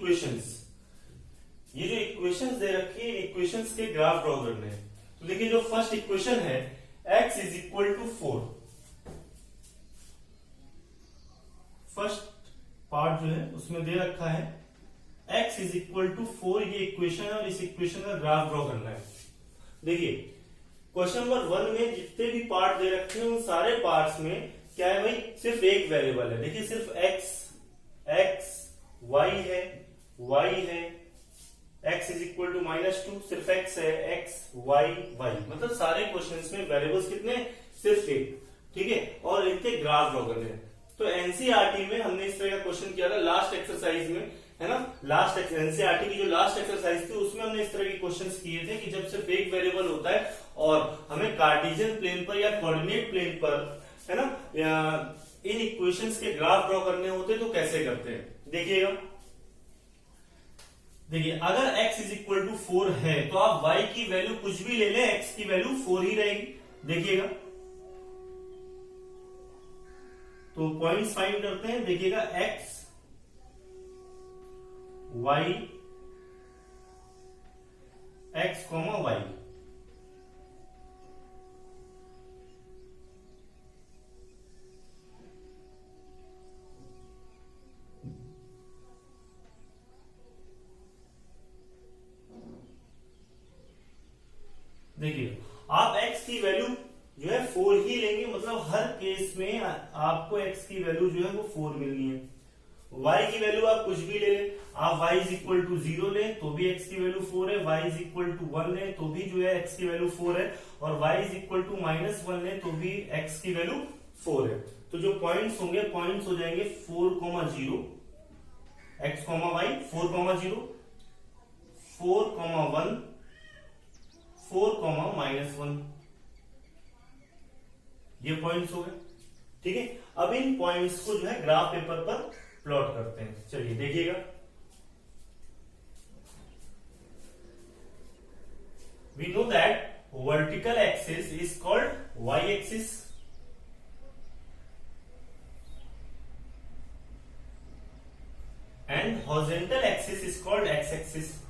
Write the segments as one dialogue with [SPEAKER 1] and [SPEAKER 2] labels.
[SPEAKER 1] Equations, ये जो equations दे रखी है इक्वेशंस के ग्राफ ड्रॉ करने हैं। तो देखिए जो फर्स्ट इक्वेशन है x is equal to 4, first part जो है उसमें दे रखा है x इज इक्वल टू 4, ये इक्वेशन है और इस इक्वेशन का ग्राफ ड्रॉ करना है। देखिए क्वेश्चन नंबर 1 में जितने भी पार्ट दे रखे हैं उन सारे पार्ट्स में क्या है भाई, सिर्फ एक वेरिएबल है। देखिए सिर्फ x y है, x इज इक्वल टू -2, सिर्फ x है, x y y, मतलब सारे क्वेश्चंस में वेरिएबल्स कितने, सिर्फ एक, ठीक है, और इनके ग्राफ ड्रॉ करने हैं। तो एनसीईआरटी में हमने इस तरह का क्वेश्चन किया था लास्ट एक्सरसाइज में, है ना, लास्ट एनसीईआरटी की जो लास्ट एक्सरसाइज थी उसमें हमने इस तरह के क्वेश्चंस किए थे कि जब सिर्फ एक वेरिएबल होता है और हमें कार्टेशियन प्लेन पर या कोऑर्डिनेट प्लेन पर, है ना, इन इक्वेशंस के ग्राफ ड्रॉ करने होते तो कैसे करते हैं। देखिएगा, देखिए अगर x इज इक्वल टू 4 है तो आप y की वैल्यू कुछ भी ले लें, x की वैल्यू 4 ही रहेगी। देखिएगा तो पॉइंट्स फाइंड करते हैं। देखिएगा x y x comma y, देखिए आप x की वैल्यू जो है 4 ही लेंगे, मतलब हर केस में आपको x की वैल्यू जो है वो 4 मिलनी है। y की वैल्यू आप कुछ भी ले लें, आप y इज इक्वल टू 0 लें तो भी x की वैल्यू 4 है, y इज इक्वल टू 1 लें तो भी जो है x की वैल्यू 4 है, और y इज इक्वल टू -1 लें तो भी x की वैल्यू 4 है। तो जो पॉइंट्स होंगे, पॉइंट्स हो जाएंगे 4,0 x, y 4,0 4,1 4,-1, ये पॉइंट्स हो गए, ठीक है। अब इन पॉइंट्स को जो है ग्राफ पेपर पर प्लॉट करते हैं। चलिए देखिएगा, we know that vertical axis is called y axis and horizontal axis is called x axis.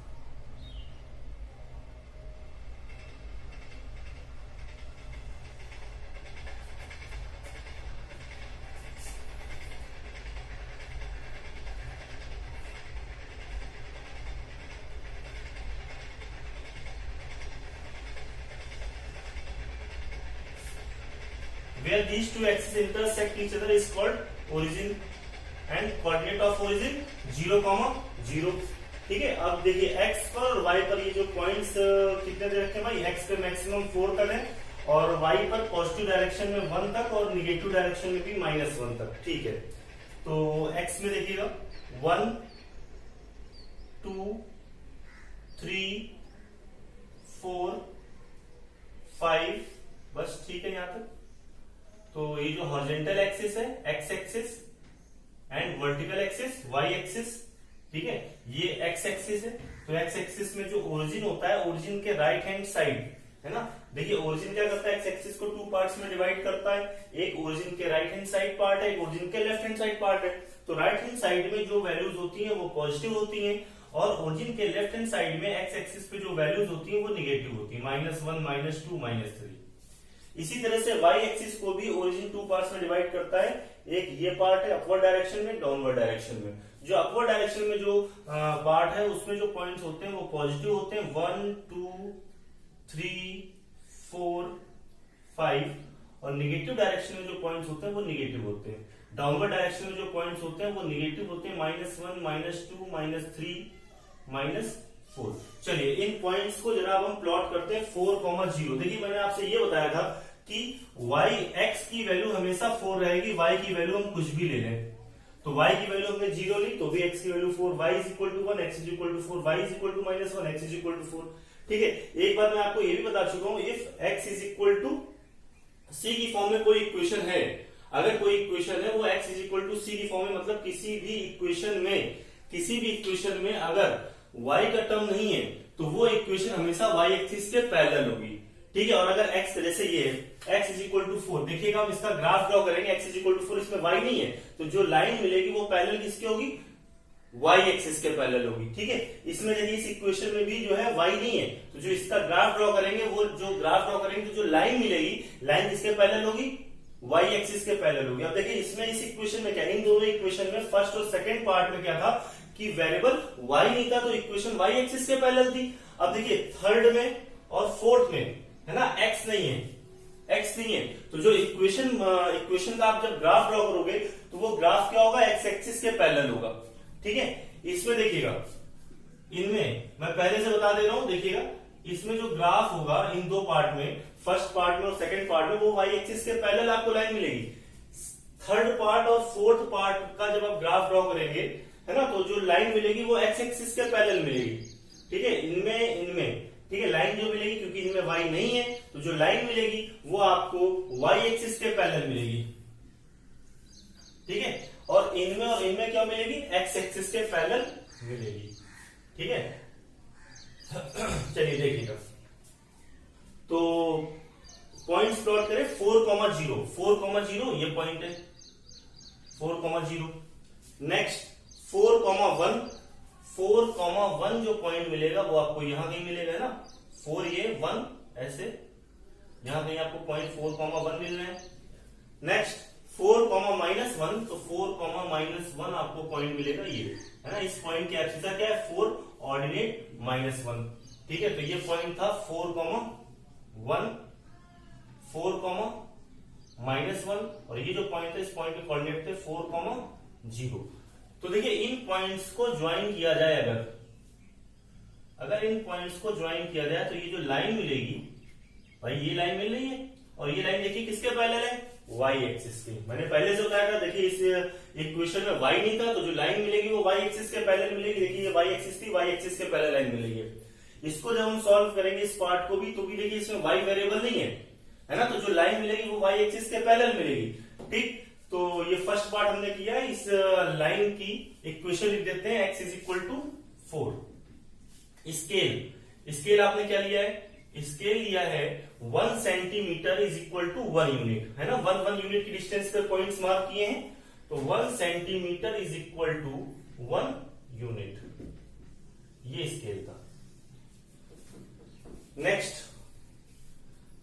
[SPEAKER 1] Where these two axes intersect each other is called origin and coordinate of origin 0,0, ठीक है। अब देखिए x पर और y पर ये जो points कितने दे रखे हैं भाई, x पे मैक्सिमम 4 तक है और y पर पॉजिटिव डायरेक्शन में 1 तक और निगेटिव डायरेक्शन में भी -1 तक, ठीक है। तो x में देखिएगा 1 2 3 4 5, बस ठीक है यहां तक। तो ये जो हॉरिजॉन्टल एक्सिस है x axis and vertical axis y axis, ठीक है, ये x एक्सिस है। तो x एक्सिस में जो ओरिजिन होता है, ओरिजिन के राइट हैंड साइड, है ना, देखिए ओरिजिन क्या करता है, x एक्सिस को 2 पार्ट्स में डिवाइड करता है, एक ओरिजिन के राइट हैंड साइड पार्ट है, एक ओरिजिन के लेफ्ट हैंड साइड पार्ट है। तो राइट हैंड साइड में जो वैल्यूज होती हैं वो पॉजिटिव होती हैं और ओरिजिन के लेफ्ट हैंड साइड में x एक्सिस पे जो वैल्यूज होती हैं वो निगेटिव होती है, -1 -2 -3। इसी तरह से y एक्सिस को भी ओरिजिन 2 पार्ट्स में डिवाइड करता है, एक ये पार्ट है अपवर्ड डायरेक्शन में, डाउनवर्ड डायरेक्शन में। जो अपवर्ड डायरेक्शन में जो पार्ट है उसमें जो पॉइंट्स होते हैं वो पॉजिटिव होते हैं, 1 2 3 4 5, और निगेटिव डायरेक्शन में जो पॉइंट्स होते हैं वो निगेटिव होते हैं। डाउनवर्ड डायरेक्शन में जो पॉइंट्स होते हैं वो निगेटिव होते हैं, -1 -2 -3 -4। चलिए इन पॉइंट्स को जरा हम प्लॉट करते हैं 4,0। देखिए मैंने आपसे ये बताया था कि y x की वैल्यू हमेशा 4 रहेगी, y की वैल्यू हम कुछ भी ले लें। तो y की वैल्यू हमने 0 ली तो भी x की value 4, y is equal to 1, x is equal to 4, y is equal to -1, x is equal to 4, ठीक है। एक बार मैं आपको ये भी बता चुका हूं, if x is equal to c की फॉर्म में कोई इक्वेशन है, अगर कोई इक्वेशन है वो x is equal to c की फॉर्म में, मतलब किसी भी इक्वेशन में अगर y का टर्म नहीं है तो वो इक्वेशन हमेशा y एक्सिस के पैरेलल होगी, ठीक है। और अगर x जैसे ये है x इज इक्वल टू 4, देखिएगा हम इसका ग्राफ ड्रॉ करेंगे, x इज इक्वल टू 4, इसमें y नहीं है तो जो लाइन मिलेगी वो पैरेलल किसकी होगी, y एक्सिस के पैरेलल होगी। ठीक है, इसमें देखिए इस इक्वेशन में भी जो है y नहीं है, तो जो इसका ग्राफ ड्रॉ करेंगे, वो जो ग्राफ ड्रॉ करेंगे तो जो लाइन मिलेगी, लाइन किसके पैरेलल होगी, y एक्सिस के पैरेलल होगी। अब देखिए इसमें इस इक्वेशन में क्या, इन दोनों इक्वेशन में फर्स्ट और सेकंड पार्ट में क्या था कि वेरिएबल y नहीं था, तो इक्वेशन y एक्सिस के पैरेलल थी। अब देखिए थर्ड में और फोर्थ में है ना x नहीं है, x नहीं है, तो जो इक्वेशन का आप जब ग्राफ ड्रॉ करोगे तो वो ग्राफ क्या होगा, x एक्सिस के पैरेलल होगा। ठीक है, इसमें देखिएगा, इनमें मैं पहले से बता दे रहा हूं, देखिएगा इसमें जो ग्राफ होगा इन दो पार्ट में, फर्स्ट पार्ट में और सेकंड पार्ट में, वो y एक्सिस के पैरेलल आपको लाइन मिलेगी। थर्ड पार्ट और फोर्थ पार्ट का जब आप ग्राफ ड्रॉ करेंगे है ना, तो जो लाइन मिलेगी वो x एक्सिस के पैरेलल मिलेगी। ठीक है, इनमें ठीक है, लाइन जो मिलेगी, क्योंकि इनमें y नहीं है, तो जो लाइन मिलेगी वो आपको y एक्सिस के पैरेलल मिलेगी। ठीक है, और इनमें क्या मिलेगी, x एक्सिस के पैरेलल मिलेगी। ठीक है, चलिए देखिएगा, तो पॉइंट्स प्लॉट करें 4,0, 4,0 ये पॉइंट है, 4,0। नेक्स्ट 4,1, 4,1 जो पॉइंट मिलेगा वो आपको यहां कहीं मिलेगा ना, 4 ये 1 ऐसे, यहां कहीं आपको पॉइंट 4,1 मिल रहे हैं। नेक्स्ट 4,-1, तो 4,-1 आपको पॉइंट मिलेगा ये है ना, इस पॉइंट की एब्सिस क्या है, 4 ऑर्डिनेट -1। ठीक है, तो ये पॉइंट था 4,1, 4,-1, और ये जो पॉइंट है इस पॉइंट के कोऑर्डिनेट थे 4,0। तो देखिए इन पॉइंट्स को ज्वाइन किया जाए, अगर इन पॉइंट्स को ज्वाइन किया जाए तो ये जो लाइन मिलेगी, भाई ये लाइन मिल रही है, और ये लाइन देखिए किसके पैरेलल है, y एक्सिस के। मैंने पहले से बताया था, देखिए इस इक्वेशन में y नहीं था, तो जो लाइन मिलेगी वो y एक्सिस के पैरेलल मिलेगी। देखिए ये y एक्सिस थी, y एक्सिस के पैरेलल लाइन मिलेगी। इसको जब हम सॉल्व करेंगे इस पार्ट को भी, तो भी देखिए इसमें y वेरिएबल नहीं है ना, तो जो लाइन मिलेगी वो y एक्सिस के पैरेलल मिलेगी। ठीक, तो ये फर्स्ट पार्ट हमने किया है, इस लाइन की इक्वेशन लिख देते हैं, x is equal to 4। Scale आपने क्या लिया है, स्केल लिया है 1 centimetre is equal to 1 unit, है ना, 1 यूनिट की डिस्टेंस पे पॉइंट्स मार्क किए हैं, तो 1 centimetre is equal to 1 unit, ये स्केल था। नेक्स्ट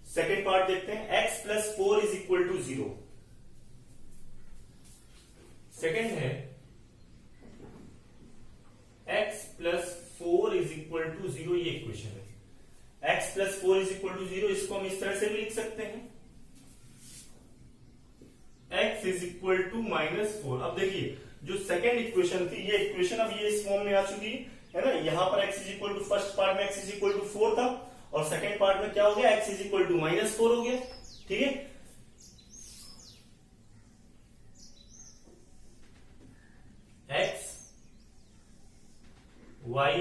[SPEAKER 1] सेकेंड पार्ट देखते हैं, x plus 4 is equal to 0। Second है x plus 4 is equal to 0, ये इक्वेशन है। x plus 4 is equal to 0, इसको हम इस तरह से भी लिख सकते हैं, x इज इक्वल टू -4। अब देखिए जो सेकेंड इक्वेशन थी, ये इक्वेशन अब ये इस फॉर्म में आ चुकी है ना, यहां पर x is equal to, first part में x इज इक्वल टू 4 था, और सेकेंड पार्ट में क्या हो गया, x इज इक्वल टू -4 हो गया। ठीक है, x y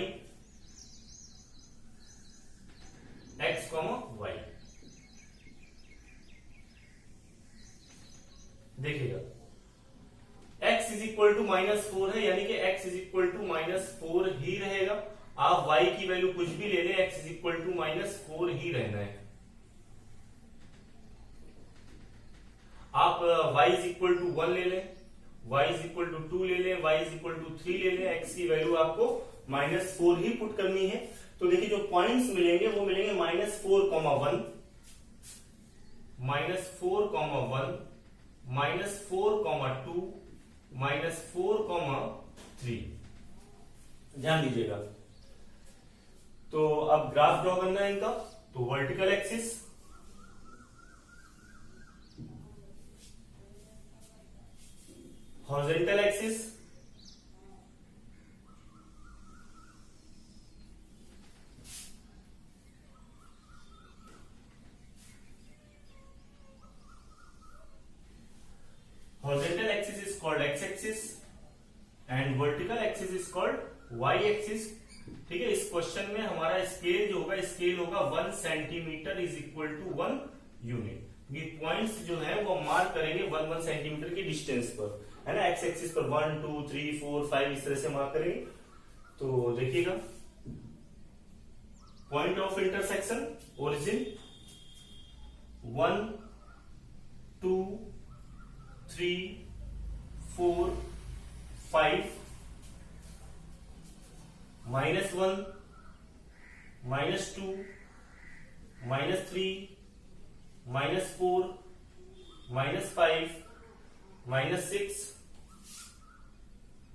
[SPEAKER 1] x, y, देखिएगा x इज इक्वल टू -4 है, यानी कि x इज इक्वल टू -4 ही रहेगा। आप y की वैल्यू कुछ भी ले लें, x इज इक्वल टू -4 ही रहना है। आप y इज इक्वल टू 1 ले लें, y इज इक्वल टू 2 ले लें, y इज इक्वल टू 3 ले लें, x की वैल्यू आपको -4 ही पुट करनी है। तो देखिए जो पॉइंट्स मिलेंगे वो मिलेंगे -4,1, -4,1, -4,2, -4,3। ध्यान दीजिएगा। तो अब ग्राफ ड्रॉ करना है इनका, तो vertical axis, horizontal axis, horizontal axis is called x axis and vertical axis is called y axis। ठीक है, इस क्वेश्चन में हमारा स्केल जो होगा, स्केल होगा 1 centimetre is equal to 1 unit. ये पॉइंट्स जो है वो मार्क करेंगे 1 सेंटीमीटर की डिस्टेंस पर, है ना, एक्स एक्सिस पर 1 2 3 4 5 इस तरह से मार्क करेंगे। तो देखिएगा, पॉइंट ऑफ इंटरसेक्शन ओरिजिन 1 2 3 4 5, -1, -2, -3, -4, -5, -6,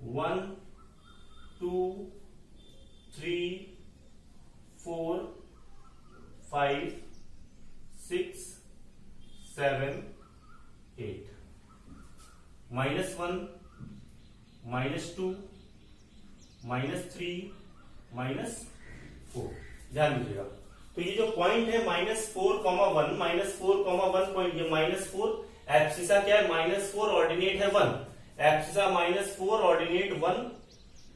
[SPEAKER 1] 1, 2, 3, 4, 5, 6, 7, 8, -1, -2, -3, -4। ध्यान दीजिएगा। तो ये जो पॉइंट है -4,1, -4,1 पॉइंट, ये -4 एब्सिसा क्या है, -4 ऑर्डिनेट है 1, एब्सिसा -4 ऑर्डिनेट 1,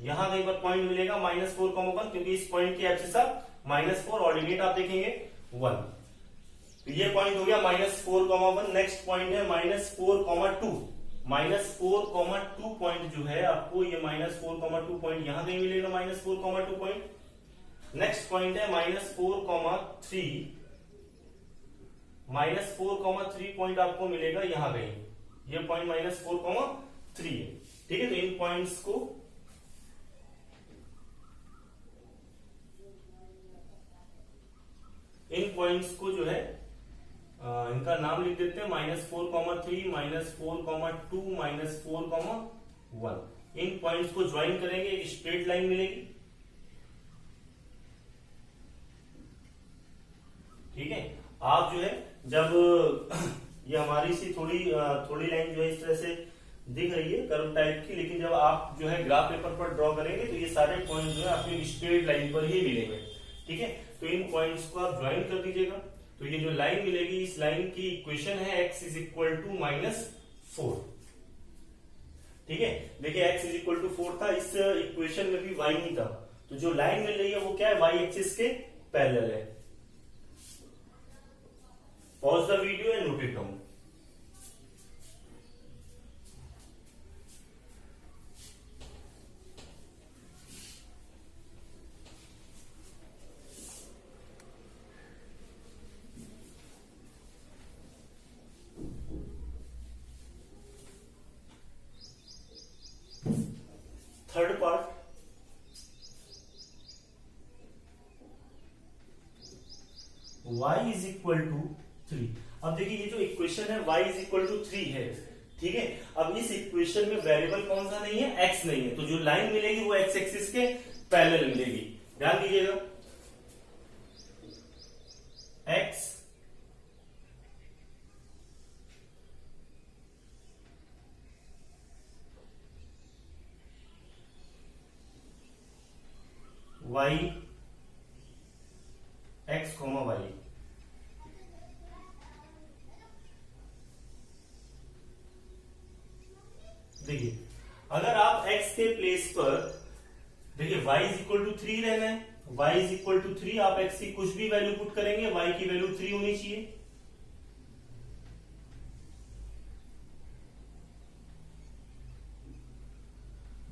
[SPEAKER 1] यहां कहीं पर पॉइंट मिलेगा -4,1, क्योंकि इस पॉइंट की एब्सिसा -4 ऑर्डिनेट आप देखेंगे 1। तो ये पॉइंट हो गया -4,1। नेक्स्ट पॉइंट है -4,2, -4,2 पॉइंट जो है आपको, ये -4,2 पॉइंट यहां कहीं मिलेगा, -4,2 पॉइंट। नेक्स्ट पॉइंट है -4,3, -4,3 पॉइंट आपको मिलेगा यहां कहीं, ये पॉइंट -4,3 है। ठीक है, तो इन पॉइंट्स को जो है इनका नाम लिख देते हैं, -4,3, -4,2, -4,1। इन पॉइंट्स को ज्वाइन करेंगे, एक स्ट्रेट लाइन मिलेगी। ठीक है, आप जो है जब ये हमारी सी थोड़ी लाइन जो है इस तरह से दिख रही है कर्व टाइप की, लेकिन जब आप जो है ग्राफ पेपर पर ड्रॉ करेंगे तो ये सारे पॉइंट जो है आपको स्ट्रेट लाइन पर ही मिलेंगे। ठीक है, तो इन पॉइंट्स को आप ज्वाइन कर दीजिएगा। तो ये जो लाइन मिलेगी, इस लाइन की इक्वेशन है x इज इक्वल टू -4। ठीक है, देखिए x इज इक्वल टू 4 था, इस इक्वेशन में भी y नहीं था, तो जो लाइन मिल रही है वो क्या है, y एक्सिस के पैरेलल है। Pause the video and note it down. Third part, y is equal to 3। अब देखिए ये जो इक्वेशन है y इज इक्वल टू 3 है। ठीक है, अब इस इक्वेशन में वेरिएबल कौन सा नहीं है, x नहीं है, तो जो लाइन मिलेगी वो x एक्सिस के पैरेलल मिलेगी। ध्यान दीजिएगा, x y, x, y। देखिए अगर आप x के प्लेस पर, देखिए y इज इक्वल टू 3 रहना है, y इज इक्वल टू 3, आप x की कुछ भी वैल्यू पुट करेंगे, y की वैल्यू 3 होनी चाहिए।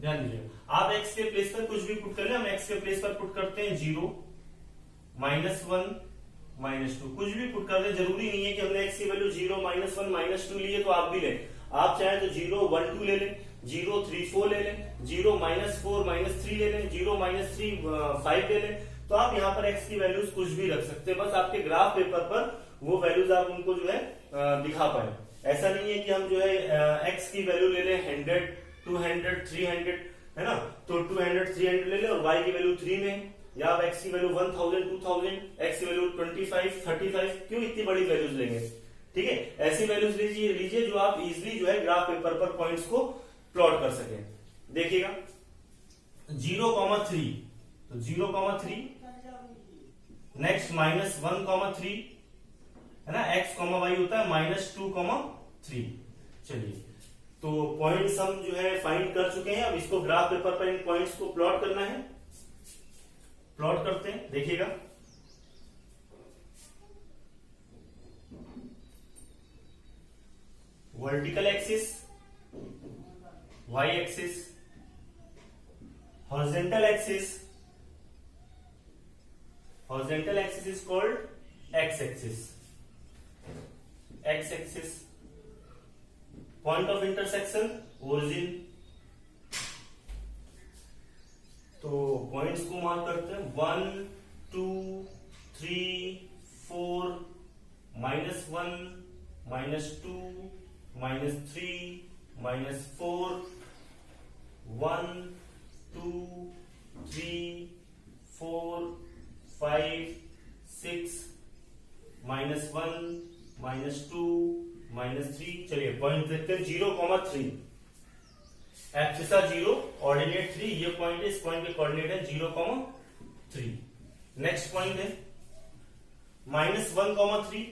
[SPEAKER 1] ध्यान दीजिए, आप x के प्लेस पर कुछ भी पुट कर ले, हम x के प्लेस पर पुट करते हैं 0, -1, -2, कुछ भी पुट कर दे, जरूरी नहीं है कि हमने x की वैल्यू 0, -1, -2 ली है तो आप भी लें। आप चाहे तो 0, 1, 2 ले लें, 0, 3, 4 ले लें, 0, -4, -3 ले लें, 0, -3, 5 ले लें। तो आप यहाँ पर x की वैल्यूज कुछ भी रख सकते हैं, बस आपके ग्राफ पेपर पर वो वैल्यूज आप उनको जो है दिखा पाए। ऐसा नहीं है कि हम जो है x की वैल्यू ले लें 100, 200, 300, है ना, तो 200, 300 ले लें और y की वैल्यू 3 में, या आप x की वैल्यू 1000, 2000, x की वैल्यू 25, 35, क्यों इतनी बड़ी वैल्यूज लेंगे। ठीक है, ऐसी वैल्यूज लीजिए जो आप इजिली जो है ग्राफ पेपर पर पॉइंट्स को प्लॉट कर सके। देखिएगा 0,3, तो 0,3, नेक्स्ट -1,3, है ना, x, y होता है -2,3। चलिए, तो पॉइंट्स हम जो है फाइंड कर चुके हैं, अब इसको ग्राफ पेपर पर इन पॉइंट्स को प्लॉट करना है। प्लॉट करते हैं, देखिएगा vertical axis y axis, horizontal axis is called x axis, point of intersection origin, तो पॉइंट्स को मार्क करते हैं 1 2 3 4 -1 -2 -3 -4 1 2 3 4 5 6 -1 -2 -3। चलिए पॉइंट देखते हैं 0,3 एब्सिसा 0 ऑर्डिनेट 3, ये पॉइंट है, इस पॉइंट के कोऑर्डिनेट है 0,3। नेक्स्ट पॉइंट है -1,3,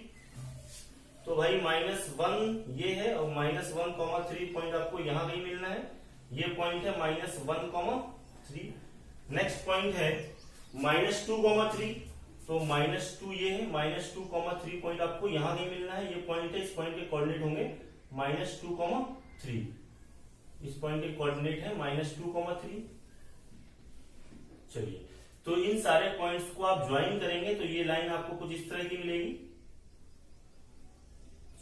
[SPEAKER 1] तो भाई -1 ये है और -1,3 पॉइंट आपको यहां कहीं मिलना है, ये पॉइंट है -1,3। नेक्स्ट पॉइंट है -2,3, तो -2 ये है, -2,3 पॉइंट आपको यहां कहीं मिलना है, ये पॉइंट है, इस पॉइंट के कोऑर्डिनेट होंगे -2,3, इस पॉइंट के कोऑर्डिनेट है -2,3। चलिए, तो इन सारे पॉइंट्स को आप ज्वाइन करेंगे तो ये लाइन आपको कुछ इस तरह की मिलेगी,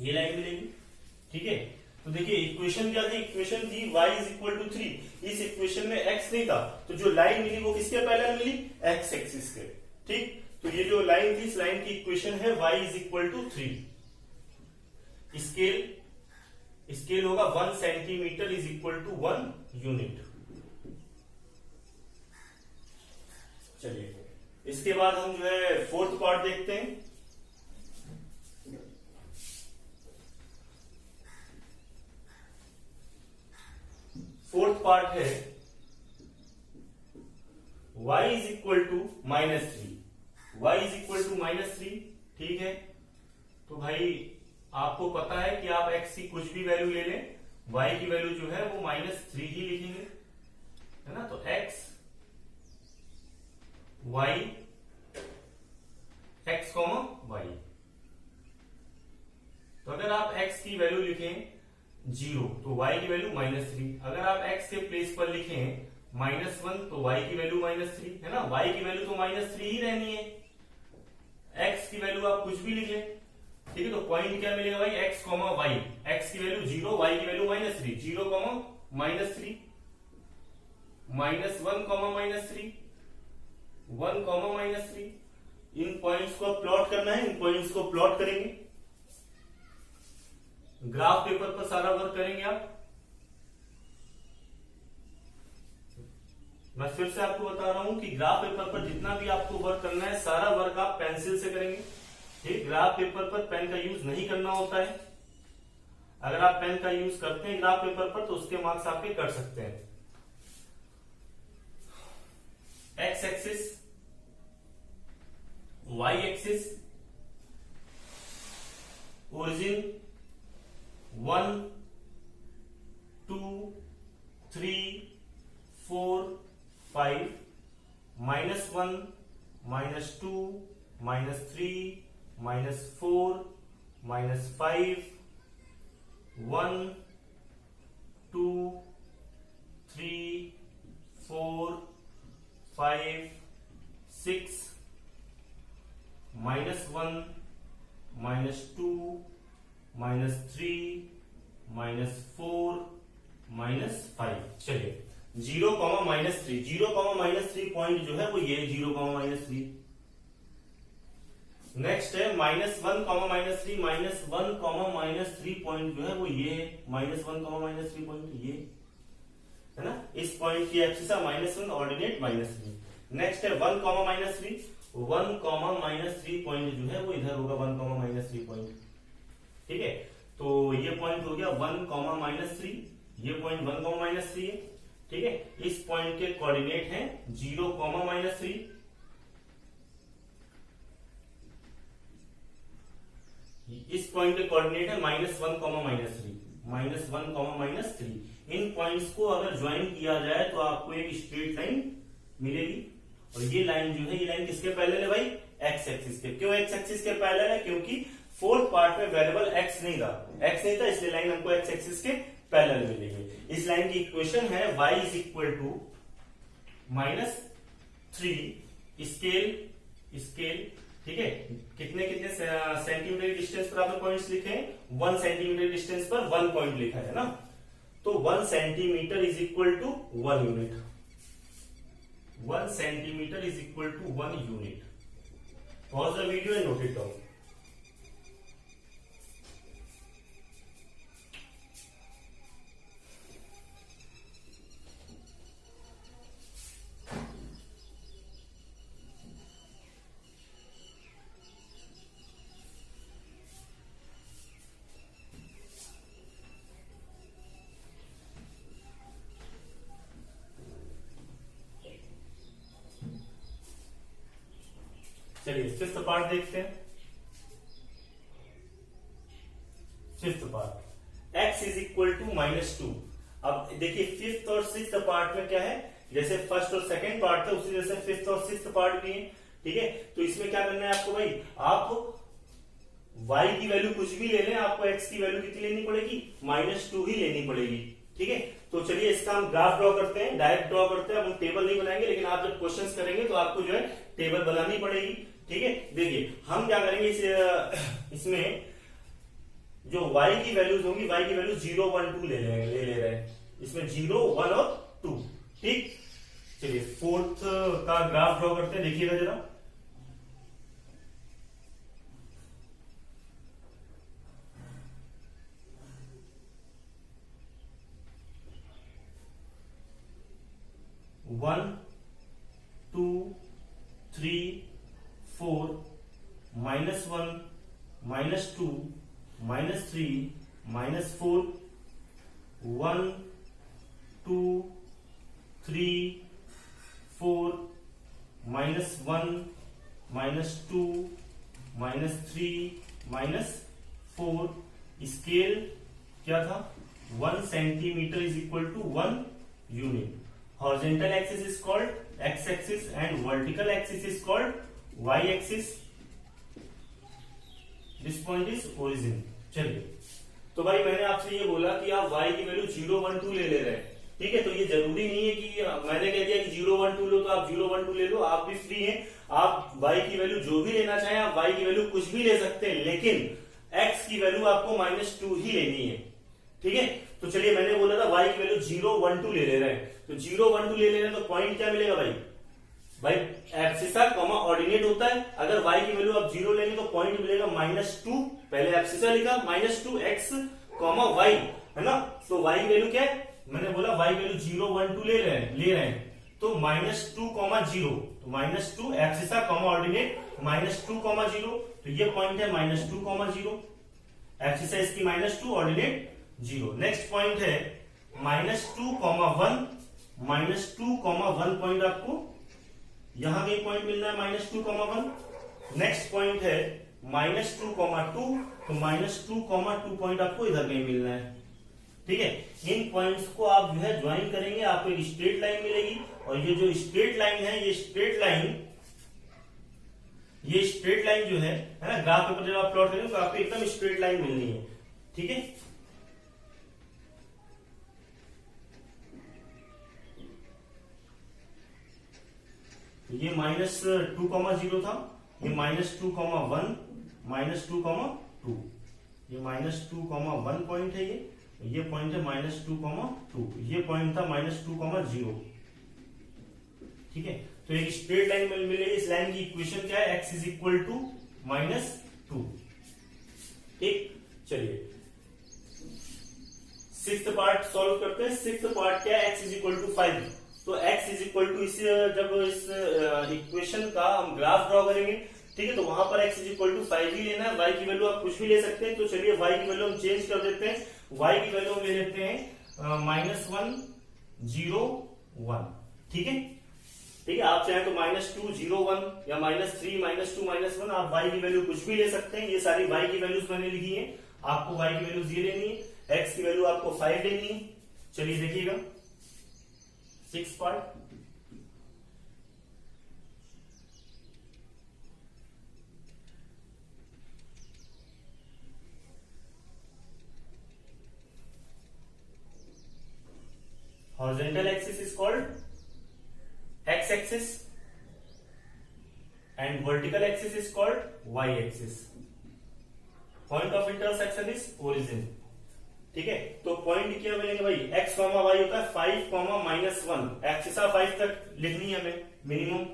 [SPEAKER 1] ये लाइन मिलेगी। ठीक है, तो देखिए इक्वेशन क्या थी, इक्वेशन थी y = 3। इस इक्वेशन में x नहीं था, तो जो लाइन मिली वो किसके पैरेलल मिली, x एक्सिस के। ठीक, तो ये जो लाइन थी, इस लाइन की इक्वेशन है y = 3। स्केल होगा 1 सेंटीमीटर = 1 यूनिट। चलिए, इसके बाद हम जो है फोर्थ पार्ट देखते हैं। फोर्थ पार्ट है y = -3, y = -3। ठीक है, तो भाई आपको पता है कि आप x की कुछ भी वैल्यू ले लें, y की वैल्यू जो है वो -3 ही लिखेंगे, है ना। तो x y x, y। तो अगर आप x की वैल्यू लिखें 0 तो y की वैल्यू -3, अगर आप x के प्लेस पर लिखें -1 तो y की वैल्यू -3, है ना। y की वैल्यू तो -3 ही रहनी है, x की वैल्यू आप कुछ भी लिखें। ठीक है, तो पॉइंट क्या मिलेगा भाई, x, y, x की वैल्यू 0, y की वैल्यू -3, 0, -3, -1, -3, 1, -3। इन पॉइंट्स को प्लॉट करना है, इन पॉइंट्स को प्लॉट करेंगे, ग्राफ पेपर पर सारा वर्क करेंगे आप। मैं फिर से आपको बता रहा हूं कि ग्राफ पेपर पर जितना भी आपको वर्क करना है, सारा वर्क आप पेंसिल से करेंगे। ठीक, ग्राफ पेपर पर पेन का यूज नहीं करना होता है। अगर आप पेन का यूज करते हैं ग्राफ पेपर पर तो उसके मार्क्स आपके कट सकते हैं। X axis, Y axis, origin 1 2 3 4 5, -1 -2 -3 -4 -5 1 2 3 4 5 6 -1 -2 -3 -4 -5। चलिए 0, -3, 0, -3 पॉइंट जो है वो ये 0, -3। नेक्स्ट है -1, -3, -1, -3 पॉइंट जो है वो ये है, -1, -3 पॉइंट ये है ना। इस पॉइंट की एब्सिसा -1, ऑर्डिनेट -3। नेक्स्ट है 1, -3, 1, -3 पॉइंट जो है वो इधर होगा, 1, -3 पॉइंट। ठीक है, तो ये पॉइंट हो गया 1, -3, ये पॉइंट 1, -3 है। ठीक है, इस पॉइंट के कोऑर्डिनेट हैं 0, -3, इस पॉइंट के कोऑर्डिनेट है -1, -3। इन पॉइंट्स को अगर ज्वाइन किया जाए तो आपको एक स्ट्रेट लाइन मिलेगी, और ये लाइन जो है, ये लाइन किसके पैरेलल है भाई, एक्स एक्सिस के। क्यों एक्स एक्सिस के पैरेलल है, क्योंकि फोर्थ पार्ट में वेरिएबल एक्स नहीं था, इसलिए लाइन हमको एक्स एक्सिस के पैरेलल मिलेगी। इस लाइन की इक्वेशन है y = -3, स्केल। ठीक है, कितने सेंटीमीटर डिस्टेंस पर आपने पॉइंट्स लिखे हैं, 1 सेंटीमीटर डिस्टेंस पर 1 पॉइंट लिखा है ना। तो 1 centimetre = 1 unit, 1 centimetre is equal to 1 unit. Pause the video and note it down. चलिए फिफ्थ पार्ट देखते हैं। Fifth part x is equal to -2। अब देखिए फिफ्थ और सिक्स्थ पार्ट में क्या है, जैसे फर्स्ट और सेकंड पार्ट था उसी जैसे फिफ्थ और सिक्स्थ पार्ट भी है। ठीक है, तो इसमें क्या करना है आपको भाई, आप y की वैल्यू कुछ भी ले लें, आपको x की वैल्यू कितनी लेनी पड़ेगी, -2 ही लेनी पड़ेगी। ठीक है, तो चलिए इसका हम ग्राफ ड्रॉ करते हैं, डायरेक्ट ड्रॉ करते हैं। हम टेबल नहीं बनाएंगे, लेकिन आप जब क्वेश्चंस करेंगे तो आपको जो है टेबल बनानी पड़ेगी। ठीक है, देखिए हम क्या करेंगे, इसमें जो y की वैल्यूज होंगी, y की वैल्यू 0, 1, 2 ले रहे हैं। इसमें 0, 1 और 2। ठीक, चलिए फोर्थ का ग्राफ ड्रॉ करते हैं, देखिएगा जरा। वन 2 3 4 -1 -2 -3 -4 1 2 3 4 -1 -2 -3 -4। स्केल क्या था, 1 centimetre is equal to 1 unit. Horizontal axis is called x-axis and vertical axis is called y-axis. This point is origin. चलिए, तो भाई मैंने आपसे ये बोला कि आप y की वैल्यू 0, 1, 2 ले रहे हैं। ठीक है, तो ये जरूरी नहीं है कि मैंने कह दिया कि 0, 1, 2 लो तो आप 0, 1, 2 ले लो, आप भी फ्री हैं। आप y की वैल्यू जो भी लेना चाहें, आप y की वैल्यू कुछ भी ले सकते हैं, लेकिन x की वैल्यू आपको -2 ही लेनी है। ठीक है, तो चलिए मैंने बोला था y की वैल्यू 0, 1, 2 ले रहे हैं, तो 0, 1, 2 ले रहे हैं, तो पॉइंट क्या मिलेगा भाई एब्सिसा कॉमा ऑर्डिनेट होता है। अगर y की वैल्यू आप 0 लेंगे तो पॉइंट मिलेगा -2, पहले एब्सिसा लिखा, -2 x कॉमा y, है ना। तो y की वैल्यू क्या है, मैंने बोला y की वैल्यू 0, 1, 2 ले रहे हैं, तो -2, तो -2 एब्सिसा कॉमा ऑर्डिनेट -2, तो ये पॉइंट है -2, एब्सिसा इसकी -2, ऑर्डिनेट 0। नेक्स्ट पॉइंट है -2, 1, -2, 1 पॉइंट आपको यहां कहीं पॉइंट मिलना है, -2, 1। नेक्स्ट पॉइंट है -2, 2, तो -2, 2 पॉइंट आपको इधर कहीं मिलना है। ठीक है, इन पॉइंट्स को आप जो है ज्वाइन करेंगे, आपको एक स्ट्रेट लाइन मिलेगी। और ये जो स्ट्रेट लाइन है, ये स्ट्रेट लाइन जो है ना, ग्राफ पेपर जब आप प्लॉट करेंगे तो आपको एकदम स्ट्रेट लाइन मिलनी है। ठीक है, ये -2, 0 था, ये -2, 1, -2, 2, ये -2, 1 पॉइंट है, ये पॉइंट है -2, 2, ये पॉइंट था -2, 0। ठीक है, तो एक स्ट्रेट लाइन मिलेगी। इस लाइन की इक्वेशन क्या है, x इज इक्वल टू -2। ठीक, चलिए सिक्स्थ पार्ट सॉल्व करते हैं। सिक्स्थ पार्ट क्या है, x इज इक्वल टू 5, तो x इज इक्वल टू जब इस इक्वेशन का हम ग्राफ ड्रॉ करेंगे, ठीक है, तो वहां पर x इज इक्वल टू 5 ही लेना है। y की वैल्यू आप कुछ भी ले सकते हैं, तो चलिए y की वैल्यू हम चेंज कर देते हैं, y की वैल्यू हम ले लेते हैं -1, 0, 1। ठीक है, आप चाहें तो -2, 0, 1 या -3, -2, -1, आप y की वैल्यू कुछ भी ले सकते हैं। ये सारी y की वैल्यूज मैंने लिखी है, आपको y की वैल्यूज ये लेनी है, x की वैल्यू आपको 5 लेनी है। चलिए देखिएगा 6 part. Horizontal axis is called x-axis and vertical axis is called y-axis. Point of intersection is origin. ठीक है, तो पॉइंट क्या मिलेंगे भाई, x, y होता है 5, -1, एक्सिसा 5 तक लिखनी है हमें। मिनिमम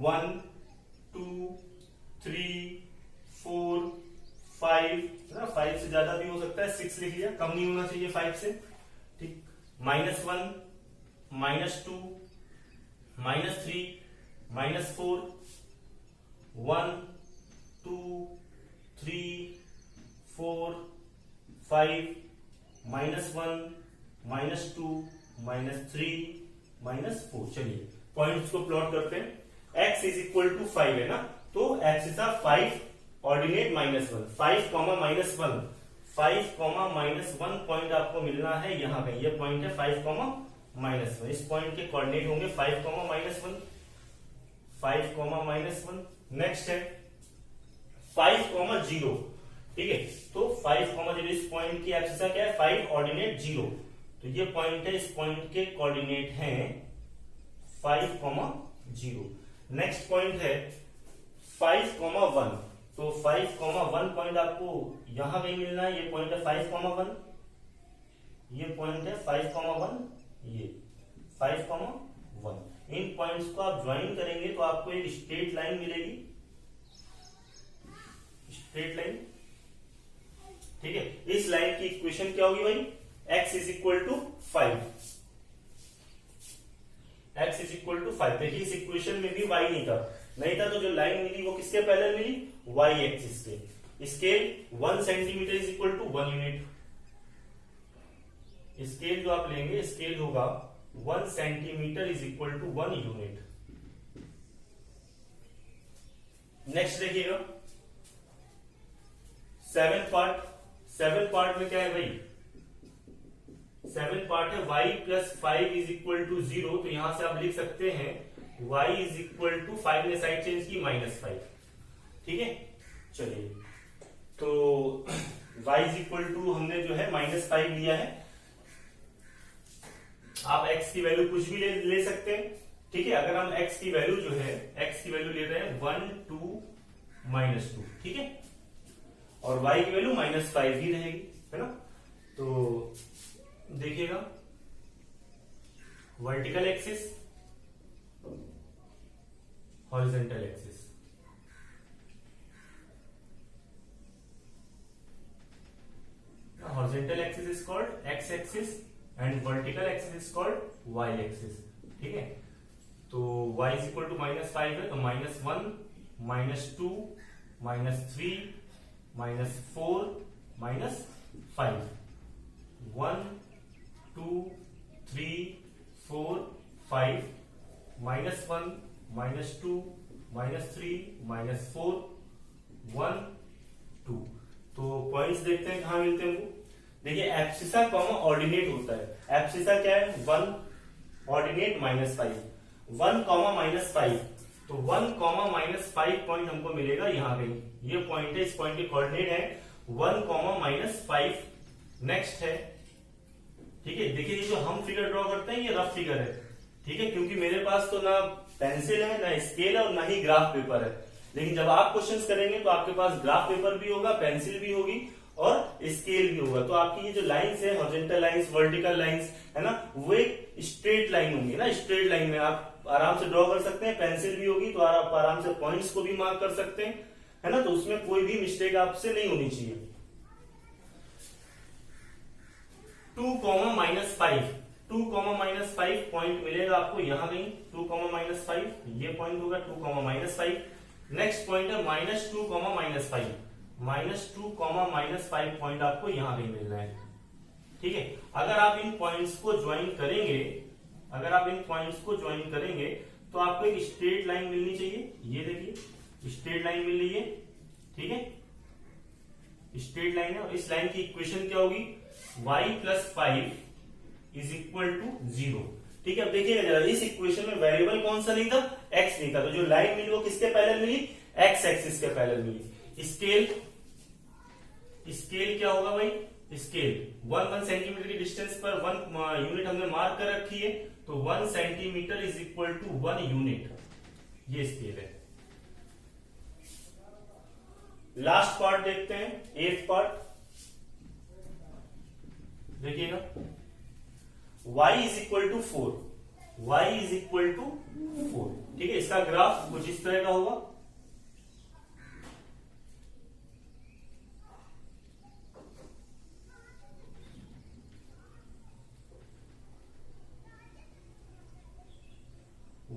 [SPEAKER 1] 1 2 3 4 5, ना 5 से ज्यादा भी हो सकता है, 6 लिख लिया, कम नहीं होना चाहिए 5 से, ठीक। -1 -2 -3 -4 1 2 3 4 5 -1 -2 -3 -4। चलिए पॉइंट्स को प्लॉट करते हैं। x इज इक्वल टू 5 है ना, तो एक्सिस ऑफ 5 ऑर्डिनेट -1, 5 -1, 5 -1 पॉइंट आपको मिलना है यहाँ पे, ये पॉइंट है 5 -1, इस पॉइंट के कोऑर्डिनेट होंगे 5 -1, 5 -1। नेक्स्ट है 5 0, ठीक है, तो 5 0 इस पॉइंट की एक्सिस क्या है 5 ऑर्डिनेट 0, तो ये पॉइंट है, इस पॉइंट के कोऑर्डिनेट हैं 5 0। नेक्स्ट पॉइंट है 5 1, तो 5 1 पॉइंट आपको यहां कहीं मिलना है, ये पॉइंट है 5 1, ये पॉइंट है 5 1, ये 5 1। इन पॉइंट्स को आप ज्वाइन करेंगे तो आपको एक स्ट्रेट लाइन मिलेगी, स्ट्रेट लाइन, ठीक है। इस लाइन की इक्वेशन क्या होगी भाई, x is equal to 5, x is equal to 5। देखिए इस इक्वेशन में भी y नहीं था, तो जो लाइन मिली वो किसके पैरेलल मिली, y एक्सिस के। Scale 1 centimetre is equal to 1 unit, scale जो आप लेंगे स्केल होगा 1 centimetre is equal to 1 unit. Next देखिएगा 7 पार्ट में क्या है भाई, 7 पार्ट है y plus 5 is equal to 0, तो यहां से आप लिख सकते हैं y इज इक्वल टू 5 ने साइड चेंज की -5, ठीक है। चलिए तो y इज इक्वल टू हमने जो है -5 लिया है, आप x की वैल्यू कुछ भी ले सकते हैं, ठीक है। अगर हम x की वैल्यू जो है, x की वैल्यू ले रहे हैं 1 2 -2, ठीक है, और y की वैल्यू -5 ही रहेगी, है ना। तो देखिएगा vertical axis, horizontal axis, horizontal axis is called x axis and vertical axis is called y axis, ठीक है। तो y इज इक्वल टू -5 है, तो -1 -2 -3 -4 -5, 1 2 3 4 5 -1 -2 -3 -4 1 2। तो पॉइंट्स देखते हैं कहां मिलते हैं वो। देखिए एब्सिसा कॉमा ऑर्डिनेट होता है, एब्सिसा क्या है 1 ऑर्डिनेट -5, 1 -5, तो 1 -5 पॉइंट हमको मिलेगा यहाँ पे, ये पॉइंट है, इस पॉइंट के कोऑर्डिनेट है 1 -5। नेक्स्ट है, ठीक है, देखिए ये जो हम फिगर ड्रॉ करते हैं ये रफ फिगर है, ठीक है, क्योंकि मेरे पास तो ना पेंसिल है ना स्केल है और ना ही ग्राफ पेपर है, लेकिन जब आप क्वेश्चंस करेंगे तो आपके पास ग्राफ पेपर भी होगा, पेंसिल भी होगी और स्केल भी होगा, तो आपकी ये जो लाइंस है हॉरिजॉन्टल लाइंस, वर्टिकल लाइंस है ना, वो एक स्ट्रेट लाइन होंगी ना, स्ट्रेट लाइन में आप आराम से ड्रॉ कर सकते हैं, पेंसिल भी होगी तो आप आराम से पॉइंट्स को भी मार्क कर सकते हैं, है ना, तो उसमें कोई भी मिस्टेक आपसे नहीं होनी चाहिए। 2 -5 पॉइंट मिलेगा आपको यहाँ कहीं, 2 -5 ये पॉइंट होगा 2 -5। नेक्स्ट पॉइंट है -2 -5, -2 -5 पॉइंट आपको यहाँ कहीं मिल रहा है, ठीक है। अगर आप इन पॉइंट्स को ज्वाइन करेंगे, अगर आप इन पॉइंट्स को ज्वाइन करेंगे तो आपको एक स्ट्रेट लाइन मिलनी चाहिए, ये देखिए स्ट्रेट लाइन मिल रही है, ठीक है, स्ट्रेट लाइन है, और इस लाइन की इक्वेशन क्या होगी, y + 5 इज इक्वल टू 0, ठीक है। अब देखिएगा जरा, इस इक्वेशन में वेरिएबल कौन सा नहीं था, x नहीं था, तो जो लाइन मिली वो किसके पैरेलल मिली, x एक्सिस के पैरेलल मिली। स्केल क्या होगा भाई, स्केल 1 सेंटीमीटर की डिस्टेंस पर 1 यूनिट हमने मार्क कर रखी है, तो 1 centimetre is equal to 1 unit, ये स्केल है। लास्ट पार्ट देखते हैं, 8th पार्ट, देखिएगा y is equal to 4, y is equal to 4। ठीक है, इसका ग्राफ कुछ इस तरह का होगा।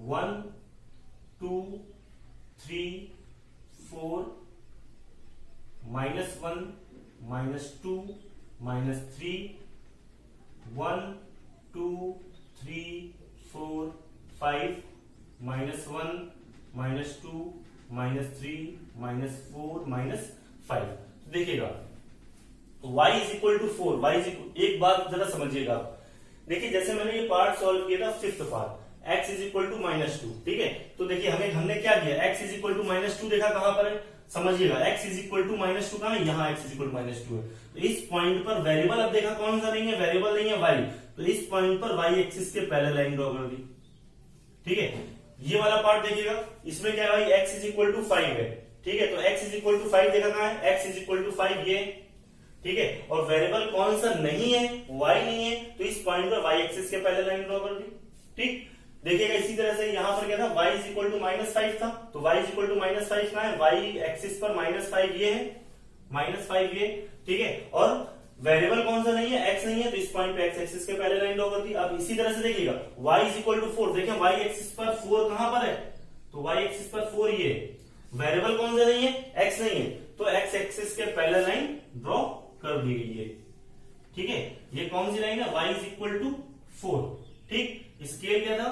[SPEAKER 1] वन 2 3 4 -1 -2 -3 1 2 3 4 5 -1 -2 -3 -4 -5। देखिएगा y is equal to 4, y is इक्वल, एक बात जरा समझिएगा। देखिए जैसे मैंने ये पार्ट सॉल्व किया था, fifth part, x is equal to -2। ठीक है, तो देखिए हमने क्या किया, x इज इक्वल टू -2 देखा कहां पर है, समझिएगा x इज इक्वल टू -2 कहां है, यहाँ x इज इक्वल टू -2 है। तो इस पॉइंट पर वेरिएबल अब देखा कौन सा नहीं है, वेरिएबल नहीं है y, तो इस पॉइंट पर y एक्सिस के पैरेलल लाइन ड्रॉ कर दी। ठीक है, ये वाला पार्ट देखिएगा, इसमें क्या है, x इज इक्वल टू 5 है। ठीक है, तो x इज इक्वल टू 5 देखा कहां है, x इज इक्वल टू 5 ये। ठीक है, और वेरिएबल कौन सा नहीं है, y नहीं है, तो इस पॉइंट पर y एक्सिस के पैरेलल लाइन ड्रॉ कर दी। ठीक, देखिएगा इसी तरह से यहां पर क्या था, y इज इक्वल टू -5 था, तो y इज इक्वल टू -5 कहां है, y एक्सिस पर -5 ये है, -5 ये। ठीक है, और वेरिएबल कौन सा नहीं है, x नहीं है, तो इस पॉइंट पे x एक्सिस के पैरेलल लाइन ड्रॉ कर दी। अब इसी तरह से देखिएगा y इज इक्वल टू 4, देखिए y एक्सिस पर 4 कहां पर है, तो y एक्सिस पर 4 ये, वेरिएबल कौन सा नहीं है, x नहीं है, तो x एक्सिस के पैरेलल लाइन ड्रॉ कर दी गई है। ठीक है, ये कौन सी लाइन है, y इज इक्वल टू 4। ठीक, स्केल क्या था,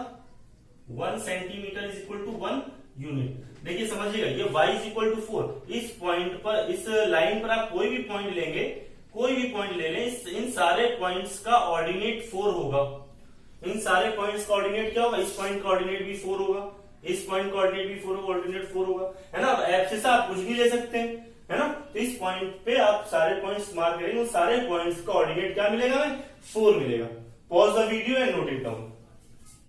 [SPEAKER 1] 1 centimetre is equal to 1 unit. देखिए समझिएगा, ये y इज इक्वल टू 4, इस पॉइंट पर, इस लाइन पर आप कोई भी पॉइंट लेंगे, कोई भी पॉइंट ले लें, इन सारे पॉइंट्स का ऑर्डिनेट 4 होगा। इन सारे पॉइंट्स का ऑर्डिनेट क्या होगा, इस पॉइंट का ऑर्डिनेट भी 4 होगा, इस पॉइंट का ऑर्डिनेट भी 4 होगा, ऑर्डिनेट 4 होगा, है ना। एक्सिस से आप कुछ भी ले सकते हैं, है ना। तो इस पॉइंट पे आप सारे पॉइंट्स मार्क करेंगे, उन सारे पॉइंट्स का ऑर्डिनेट क्या मिलेगा, हमें 4 मिलेगा। Pause the video and note it down.